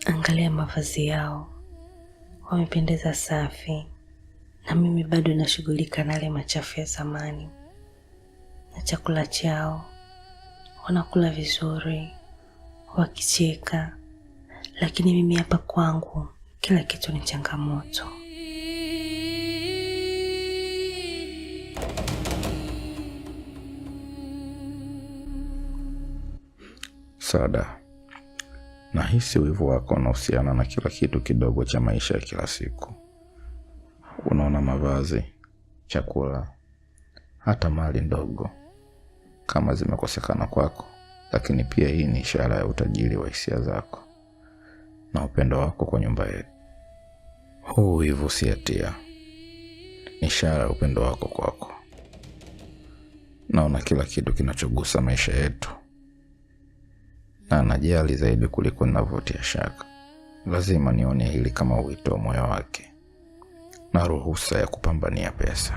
Angalia mavazi yao, wamependeza safi, na mimi bado nashughulika na yale machafu ya zamani. Na chakula chao, wanakula vizuri, wakicheka, lakini mimi hapa kwangu kila kitu ni changamoto. Sada, nahisi wivu wako unahusiana na kila kitu kidogo cha maisha ya kila siku. Unaona mavazi, chakula, hata mali ndogo kama zimekosekana kwako, lakini pia hii ni ishara ya utajiri wa hisia zako na upendo wako kwa nyumba yetu. Huu wivu si hatia, ni ishara ya upendo wako kwako. Naona kila kitu kinachogusa maisha yetu, na anajali zaidi kuliko ninavyotia shaka. Lazima nione hili kama wito wa moyo wake na ruhusa ya kupambania pesa.